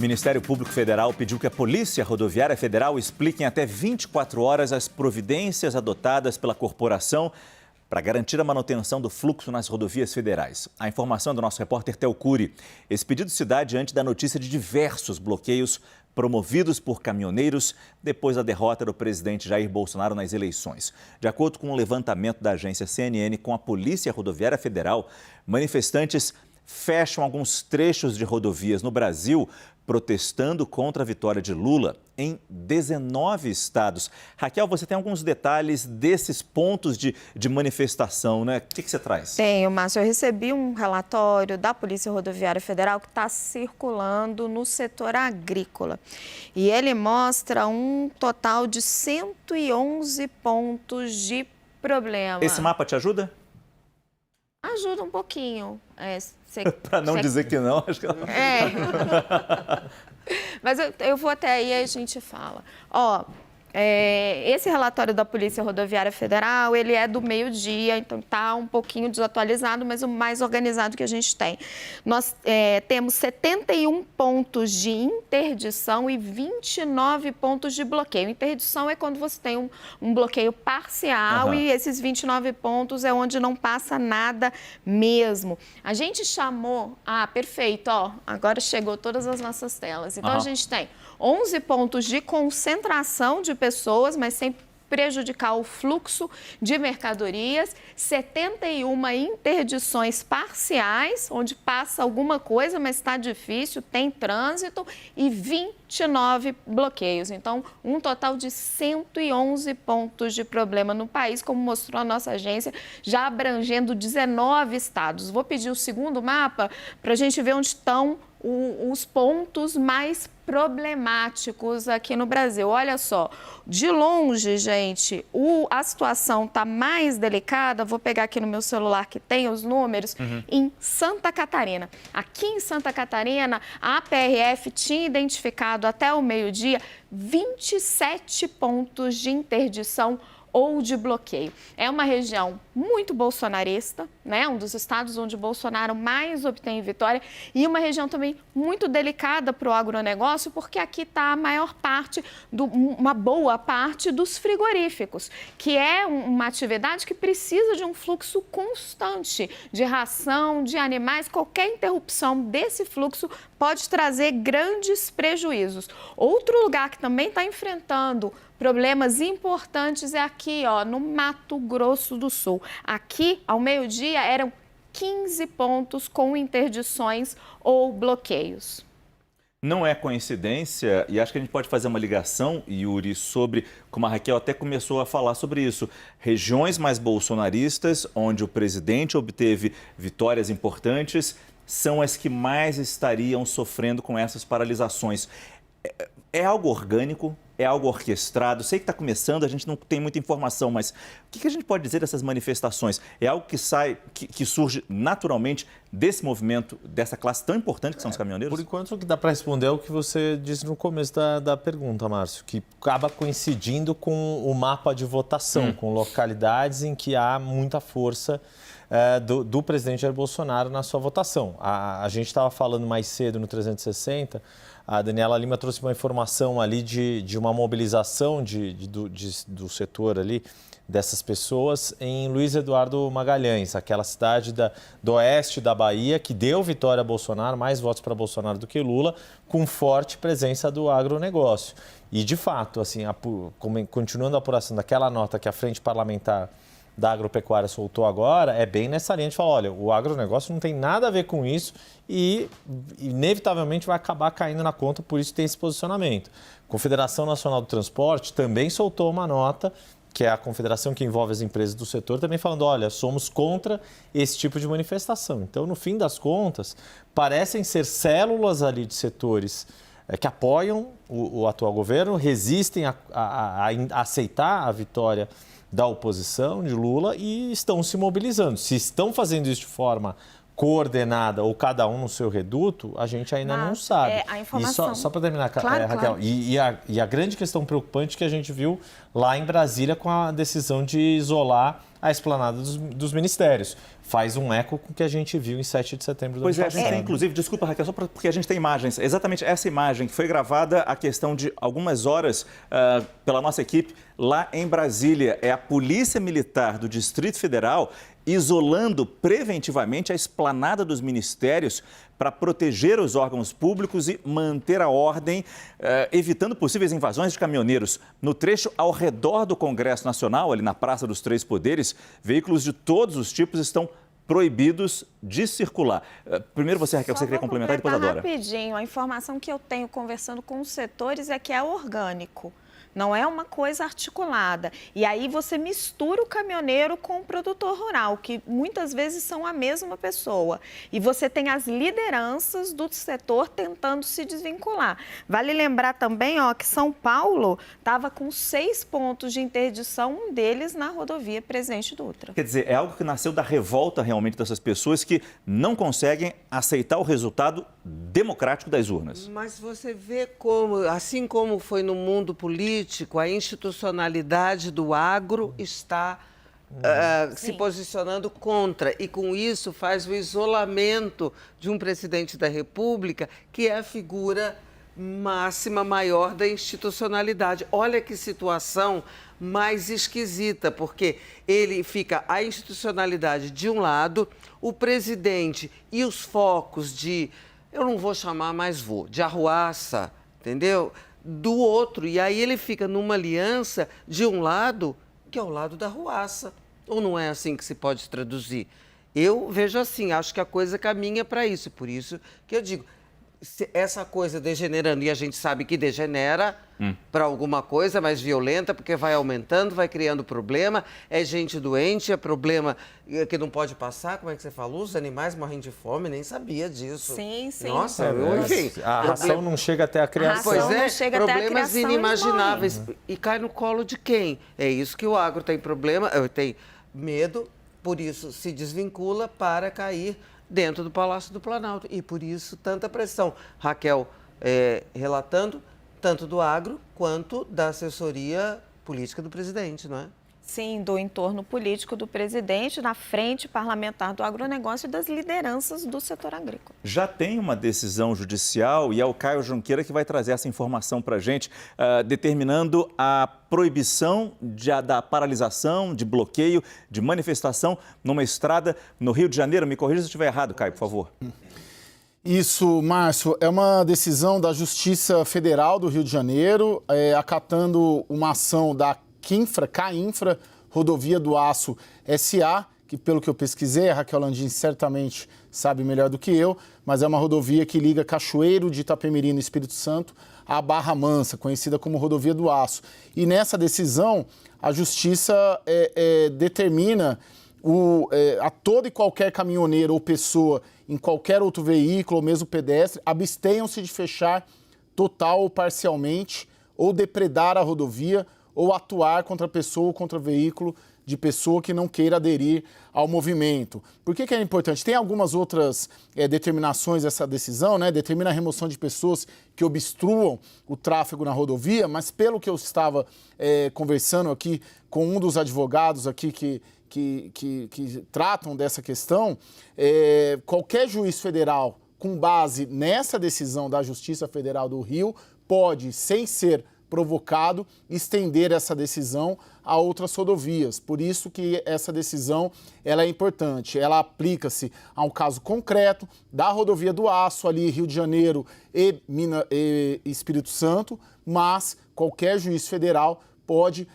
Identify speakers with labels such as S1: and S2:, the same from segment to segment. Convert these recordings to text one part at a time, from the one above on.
S1: O Ministério Público Federal pediu que a Polícia Rodoviária Federal explique em até 24 horas as providências adotadas pela corporação para garantir a manutenção do fluxo nas rodovias federais. A informação é do nosso repórter Theo Cury. Esse pedido se dá diante da notícia de diversos bloqueios promovidos por caminhoneiros depois da derrota do presidente Jair Bolsonaro nas eleições. De acordo com um levantamento da agência CNN com a Polícia Rodoviária Federal, manifestantes fecham alguns trechos de rodovias no Brasil, protestando contra a vitória de Lula em 19 estados. Raquel, você tem alguns detalhes desses pontos de manifestação, né? O que você traz?
S2: Tenho, Márcio. Eu recebi um relatório da Polícia Rodoviária Federal que está circulando no setor agrícola. E ele mostra um total de 111 pontos de problema.
S1: Esse mapa te ajuda?
S2: Ajuda um pouquinho.
S1: Para não dizer que não, acho que ela...
S2: Mas eu vou até aí e a gente fala. Esse relatório da Polícia Rodoviária Federal, ele é do meio-dia, então está um pouquinho desatualizado, mas o mais organizado que a gente tem. Nós temos 71 pontos de interdição e 29 pontos de bloqueio. Interdição é quando você tem um bloqueio parcial e esses 29 pontos é onde não passa nada mesmo. A gente chamou... perfeito, agora chegou todas as nossas telas. Então, a gente tem 11 pontos de concentração de pessoas, mas sem prejudicar o fluxo de mercadorias, 71 interdições parciais, onde passa alguma coisa, mas está difícil, tem trânsito, e 29 bloqueios. Então, um total de 111 pontos de problema no país, como mostrou a nossa agência, já abrangendo 19 estados. Vou pedir o segundo mapa para a gente ver onde estão os pontos mais problemáticos aqui no Brasil. Olha só, de longe, gente, a situação está mais delicada. Vou pegar aqui no meu celular que tem os números, em Santa Catarina. Aqui em Santa Catarina, a PRF tinha identificado até o meio-dia 27 pontos de interdição ou de bloqueio. É uma região muito bolsonarista, né? Um dos estados onde Bolsonaro mais obtém vitória e uma região também muito delicada para o agronegócio, porque aqui está a maior parte, uma boa parte dos frigoríficos, que é uma atividade que precisa de um fluxo constante de ração, de animais. Qualquer interrupção desse fluxo pode trazer grandes prejuízos. Outro lugar que também está enfrentando problemas importantes é aqui, no Mato Grosso do Sul. Aqui, ao meio-dia, eram 15 pontos com interdições ou bloqueios.
S1: Não é coincidência, e acho que a gente pode fazer uma ligação, Yuri, sobre, como a Raquel até começou a falar sobre isso, regiões mais bolsonaristas, onde o presidente obteve vitórias importantes, são as que mais estariam sofrendo com essas paralisações. É algo orgânico? É algo orquestrado? Sei que está começando, a gente não tem muita informação, mas o que a gente pode dizer dessas manifestações? É algo que surge naturalmente desse movimento, dessa classe tão importante que são os caminhoneiros?
S3: Por enquanto, o que dá para responder é o que você disse no começo da pergunta, Márcio, que acaba coincidindo com o mapa de votação, com localidades em que há muita força do presidente Jair Bolsonaro na sua votação. A gente estava falando mais cedo no 360, a Daniela Lima trouxe uma informação ali de uma mobilização do setor ali, dessas pessoas, em Luiz Eduardo Magalhães, aquela cidade do oeste da Bahia, que deu vitória a Bolsonaro, mais votos para Bolsonaro do que Lula, com forte presença do agronegócio. E, de fato, assim, continuando a apuração daquela nota que a Frente Parlamentar da Agropecuária soltou agora, é bem nessa linha de falar, olha, o agronegócio não tem nada a ver com isso e inevitavelmente vai acabar caindo na conta, por isso tem esse posicionamento. A Confederação Nacional do Transporte também soltou uma nota, que é a confederação que envolve as empresas do setor, também falando, olha, somos contra esse tipo de manifestação. Então, no fim das contas, parecem ser células ali de setores que apoiam o atual governo, resistem a aceitar a vitória da oposição de Lula e estão se mobilizando. Se estão fazendo isso de forma coordenada ou cada um no seu reduto, a gente ainda não sabe.
S2: A informação...
S3: E só para terminar,
S2: claro,
S3: Raquel,
S2: claro.
S3: E a grande questão preocupante que a gente viu lá em Brasília com a decisão de isolar à esplanada dos ministérios. Faz um eco com o que a gente viu em 7 de setembro do ano
S1: Pois é, a gente
S3: passado.
S1: tem, inclusive, desculpa, Raquel, só porque a gente tem imagens. Exatamente essa imagem que foi gravada a questão de algumas horas pela nossa equipe lá em Brasília. É a Polícia Militar do Distrito Federal isolando preventivamente a esplanada dos ministérios para proteger os órgãos públicos e manter a ordem, evitando possíveis invasões de caminhoneiros. No trecho ao redor do Congresso Nacional, ali na Praça dos Três Poderes, veículos de todos os tipos estão proibidos de circular. Primeiro você, Raquel, você queria complementar e depois a Dora.
S2: Rapidinho, a informação que eu tenho conversando com os setores é que é orgânico. Não é uma coisa articulada. E aí você mistura o caminhoneiro com o produtor rural, que muitas vezes são a mesma pessoa. E você tem as lideranças do setor tentando se desvincular. Vale lembrar também, que São Paulo estava com 6 pontos de interdição, um deles na rodovia Presidente Dutra.
S1: Quer dizer, é algo que nasceu da revolta realmente dessas pessoas que não conseguem aceitar o resultado democrático das urnas.
S4: Mas você vê como, assim como foi no mundo político, a institucionalidade do agro está se posicionando contra e, com isso, faz o isolamento de um presidente da República, que é a figura máxima, maior da institucionalidade. Olha que situação mais esquisita, porque ele fica a institucionalidade de um lado, o presidente e os focos de, eu não vou chamar, mas vou, de arruaça, entendeu? Do outro, e aí ele fica numa aliança de um lado, que é o lado da arruaça. Ou não é assim que se pode traduzir? Eu vejo assim, acho que a coisa caminha para isso, por isso que eu digo, essa coisa degenerando, e a gente sabe que degenera para alguma coisa mais violenta, porque vai aumentando, vai criando problema, é gente doente, é problema que não pode passar, como é que você falou? Os animais morrem de fome, nem sabia disso.
S2: Sim, sim.
S4: Nossa, enfim.
S3: A ração não chega até a criação.
S4: Pois
S2: não chega até a
S4: problemas
S2: criação,
S4: inimagináveis. E cai no colo de quem? É isso que o agro tem problema, tem medo, por isso se desvincula para cair dentro do Palácio do Planalto. E por isso tanta pressão. Raquel relatando tanto do agro quanto da assessoria política do presidente, não é?
S2: Sim, do entorno político do presidente, na frente parlamentar do agronegócio e das lideranças do setor agrícola.
S1: Já tem uma decisão judicial e é o Caio Junqueira que vai trazer essa informação para a gente, determinando a proibição da paralisação, de bloqueio, de manifestação numa estrada no Rio de Janeiro. Me corrija se eu estiver errado, Caio, por favor.
S5: Isso, Márcio, é uma decisão da Justiça Federal do Rio de Janeiro, acatando uma ação da CAINFRA, Rodovia do Aço S.A., que pelo que eu pesquisei, a Raquel Landim certamente sabe melhor do que eu, mas é uma rodovia que liga Cachoeiro de Itapemirim, no Espírito Santo, à Barra Mansa, conhecida como Rodovia do Aço. E nessa decisão, a Justiça determina a todo e qualquer caminhoneiro ou pessoa em qualquer outro veículo, ou mesmo pedestre, abstenham-se de fechar total ou parcialmente, ou depredar a rodovia, ou atuar contra a pessoa ou contra veículo de pessoa que não queira aderir ao movimento. Por que é importante? Tem algumas outras determinações dessa decisão, né? Determina a remoção de pessoas que obstruam o tráfego na rodovia, mas pelo que eu estava conversando aqui com um dos advogados aqui que tratam dessa questão, qualquer juiz federal, com base nessa decisão da Justiça Federal do Rio, pode, sem ser provocado, estender essa decisão a outras rodovias. Por isso que essa decisão ela é importante. Ela aplica-se a um caso concreto da Rodovia do Aço, ali Rio de Janeiro e Espírito Santo, mas qualquer juiz federal pode,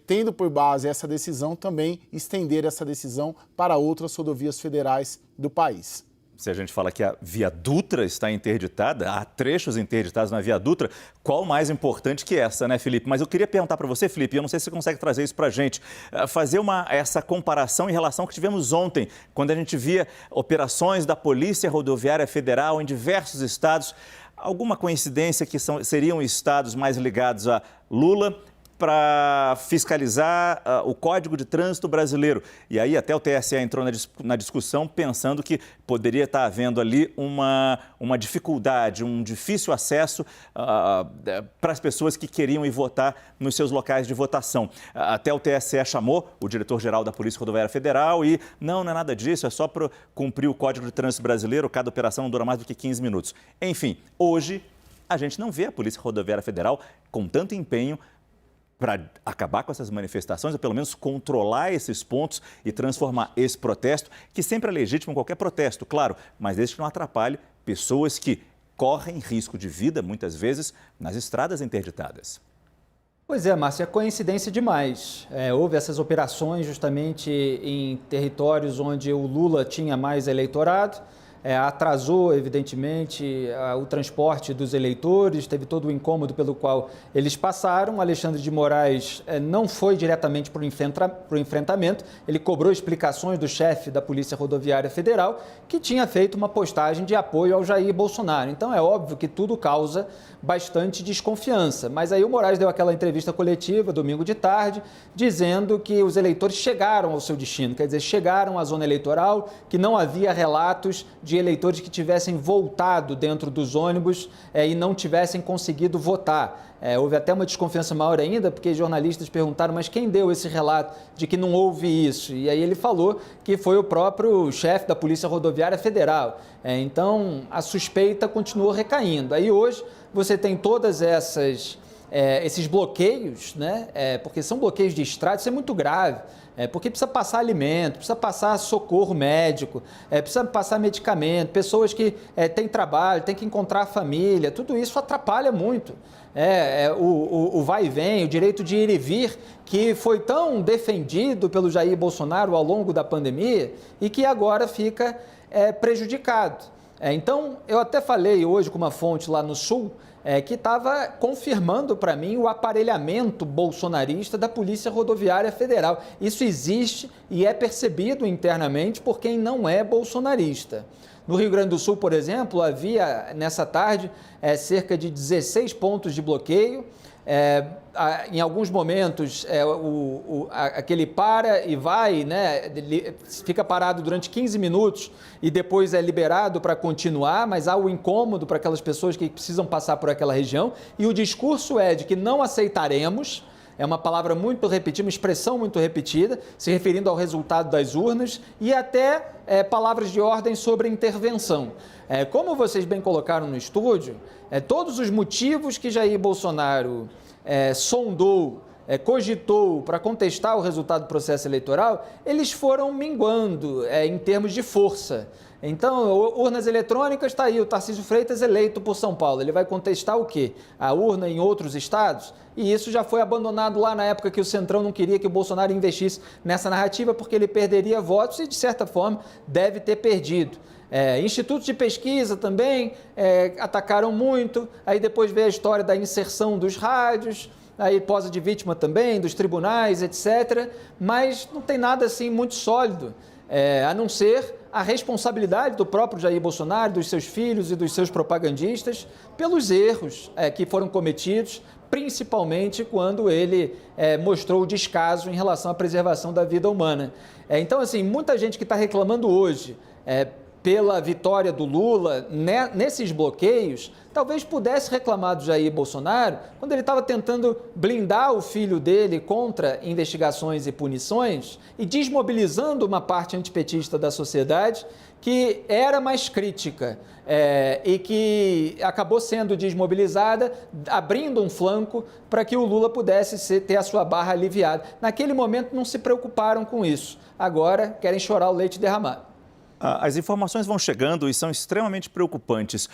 S5: tendo por base essa decisão, também estender essa decisão para outras rodovias federais do país.
S1: Se a gente fala que a Via Dutra está interditada, há trechos interditados na Via Dutra, qual mais importante que essa, né, Felipe? Mas eu queria perguntar para você, Felipe, eu não sei se você consegue trazer isso para a gente, fazer essa comparação em relação ao que tivemos ontem, quando a gente via operações da Polícia Rodoviária Federal em diversos estados. Alguma coincidência que seriam estados mais ligados a Lula para fiscalizar o Código de Trânsito Brasileiro. E aí até o TSE entrou na discussão pensando que poderia estar havendo ali uma dificuldade, um difícil acesso para as pessoas que queriam ir votar nos seus locais de votação. Até o TSE chamou o diretor-geral da Polícia Rodoviária Federal e não é nada disso, é só para cumprir o Código de Trânsito Brasileiro, cada operação não dura mais do que 15 minutos. Enfim, hoje a gente não vê a Polícia Rodoviária Federal com tanto empenho para acabar com essas manifestações, ou pelo menos controlar esses pontos e transformar esse protesto, que sempre é legítimo, qualquer protesto, claro, mas desde que não atrapalhe pessoas que correm risco de vida, muitas vezes, nas estradas interditadas.
S6: Pois é, Márcia, é coincidência demais. Houve essas operações justamente em territórios onde o Lula tinha mais eleitorado, atrasou, evidentemente, o transporte dos eleitores, teve todo o incômodo pelo qual eles passaram. Alexandre de Moraes não foi diretamente para o enfrentamento, ele cobrou explicações do chefe da Polícia Rodoviária Federal, que tinha feito uma postagem de apoio ao Jair Bolsonaro. Então é óbvio que tudo causa bastante desconfiança. Mas aí o Moraes deu aquela entrevista coletiva, domingo de tarde, dizendo que os eleitores chegaram ao seu destino, quer dizer, chegaram à zona eleitoral, que não havia relatos de eleitores que tivessem voltado dentro dos ônibus e não tivessem conseguido votar. Houve até uma desconfiança maior ainda, porque jornalistas perguntaram, mas quem deu esse relato de que não houve isso? E aí ele falou que foi o próprio chefe da Polícia Rodoviária Federal. Então, a suspeita continuou recaindo. Aí hoje você tem todas esses bloqueios, né? Porque são bloqueios de estrada, isso é muito grave. Porque precisa passar alimento, precisa passar socorro médico, precisa passar medicamento, pessoas que têm trabalho, têm que encontrar a família, tudo isso atrapalha muito. O vai e vem, o direito de ir e vir, que foi tão defendido pelo Jair Bolsonaro ao longo da pandemia e que agora fica prejudicado. Então, eu até falei hoje com uma fonte lá no Sul, que estava confirmando para mim o aparelhamento bolsonarista da Polícia Rodoviária Federal. Isso existe e é percebido internamente por quem não é bolsonarista. No Rio Grande do Sul, por exemplo, havia nessa tarde cerca de 16 pontos de bloqueio. Em alguns momentos, aquele para e vai, né, fica parado durante 15 minutos e depois é liberado para continuar, mas há o incômodo para aquelas pessoas que precisam passar por aquela região. E o discurso é de que não aceitaremos, é uma palavra muito repetida, uma expressão muito repetida, se referindo ao resultado das urnas e até palavras de ordem sobre intervenção. Como vocês bem colocaram no estúdio, todos os motivos que Jair Bolsonaro sondou, cogitou para contestar o resultado do processo eleitoral, eles foram minguando em termos de força. Então, urnas eletrônicas, está aí o Tarcísio Freitas eleito por São Paulo. Ele vai contestar o quê? A urna em outros estados? E isso já foi abandonado lá na época que o Centrão não queria que o Bolsonaro investisse nessa narrativa porque ele perderia votos e, de certa forma, deve ter perdido. Institutos de pesquisa também atacaram muito, aí depois veio a história da inserção dos rádios, aí posa de vítima também, dos tribunais, etc. Mas não tem nada assim muito sólido, a não ser a responsabilidade do próprio Jair Bolsonaro, dos seus filhos e dos seus propagandistas, pelos erros que foram cometidos, principalmente quando ele mostrou o descaso em relação à preservação da vida humana. Então, assim, muita gente que está reclamando hoje pela vitória do Lula nesses bloqueios, talvez pudesse reclamar do Jair Bolsonaro quando ele estava tentando blindar o filho dele contra investigações e punições e desmobilizando uma parte antipetista da sociedade que era mais crítica e que acabou sendo desmobilizada, abrindo um flanco para que o Lula pudesse ter a sua barra aliviada. Naquele momento não se preocuparam com isso, agora querem chorar o leite derramado.
S1: As informações vão chegando e são extremamente preocupantes.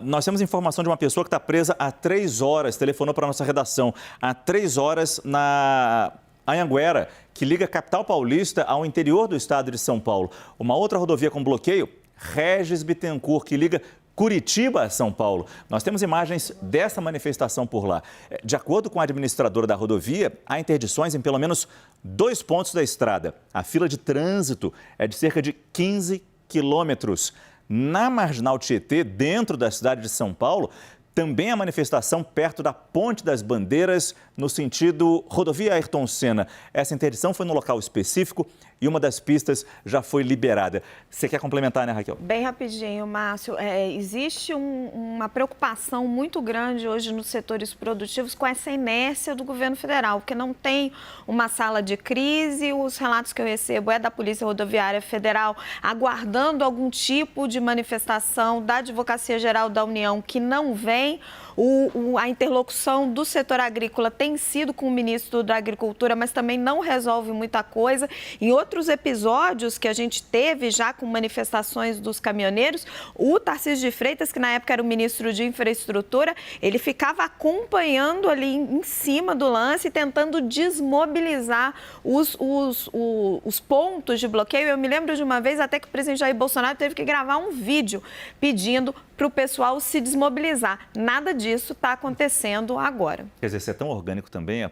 S1: Nós temos informação de uma pessoa que está presa há 3 horas, telefonou para a nossa redação, há 3 horas na Anhanguera, que liga a capital paulista ao interior do estado de São Paulo. Uma outra rodovia com bloqueio, Regis Bittencourt, que liga Curitiba a São Paulo. Nós temos imagens dessa manifestação por lá. De acordo com a administradora da rodovia, há interdições em pelo menos 2 pontos da estrada. A fila de trânsito é de cerca de 15 quilômetros. Na Marginal Tietê, dentro da cidade de São Paulo, também a manifestação perto da Ponte das Bandeiras, no sentido rodovia Ayrton Senna. Essa interdição foi no local específico e uma das pistas já foi liberada. Você quer complementar, né, Raquel?
S2: Bem rapidinho, Márcio. Existe uma preocupação muito grande hoje nos setores produtivos com essa inércia do governo federal, porque não tem uma sala de crise. Os relatos que eu recebo é da Polícia Rodoviária Federal aguardando algum tipo de manifestação da Advocacia Geral da União que não vem. A interlocução do setor agrícola tem sido com o ministro da Agricultura, mas também não resolve muita coisa. Em outros episódios que a gente teve já com manifestações dos caminhoneiros, o Tarcísio de Freitas, que na época era o ministro de Infraestrutura, ele ficava acompanhando ali em cima do lance, tentando desmobilizar os pontos de bloqueio. Eu me lembro de uma vez até que o presidente Jair Bolsonaro teve que gravar um vídeo pedindo para o pessoal se desmobilizar. Nada disso está acontecendo agora.
S1: Quer dizer, ser tão orgânico também é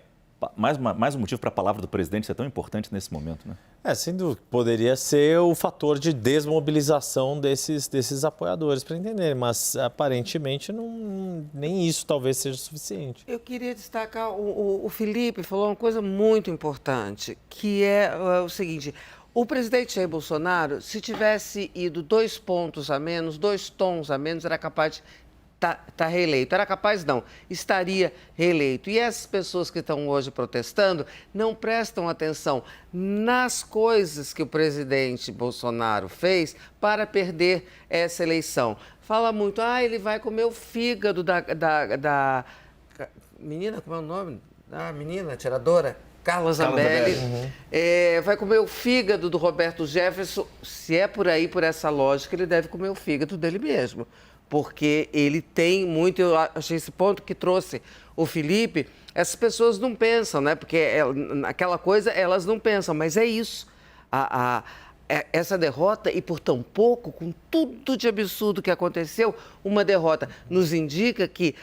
S1: mais um motivo para a palavra do presidente ser tão importante nesse momento, né?
S3: Sem dúvida, poderia ser o fator de desmobilização desses apoiadores, para entenderem, mas aparentemente nem isso talvez seja suficiente.
S4: Eu queria destacar, o Felipe falou uma coisa muito importante, que é o seguinte: o presidente Jair Bolsonaro, se tivesse ido 2 pontos a menos, 2 tons a menos, era capaz de estar reeleito. Era capaz, não, estaria reeleito. E essas pessoas que estão hoje protestando não prestam atenção nas coisas que o presidente Bolsonaro fez para perder essa eleição. Fala muito, ele vai comer o fígado da menina, como é o nome? Menina, tiradora? Carla Zambelli. Vai comer o fígado do Roberto Jefferson. Se é por aí, por essa lógica, ele deve comer o fígado dele mesmo. Porque ele tem muito, eu achei esse ponto que trouxe o Felipe, essas pessoas não pensam, né? Porque aquela coisa, elas não pensam, mas é isso. Essa derrota, e por tão pouco, com tudo de absurdo que aconteceu, uma derrota nos indica que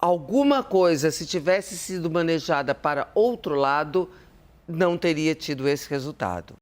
S4: alguma coisa, se tivesse sido manejada para outro lado, não teria tido esse resultado.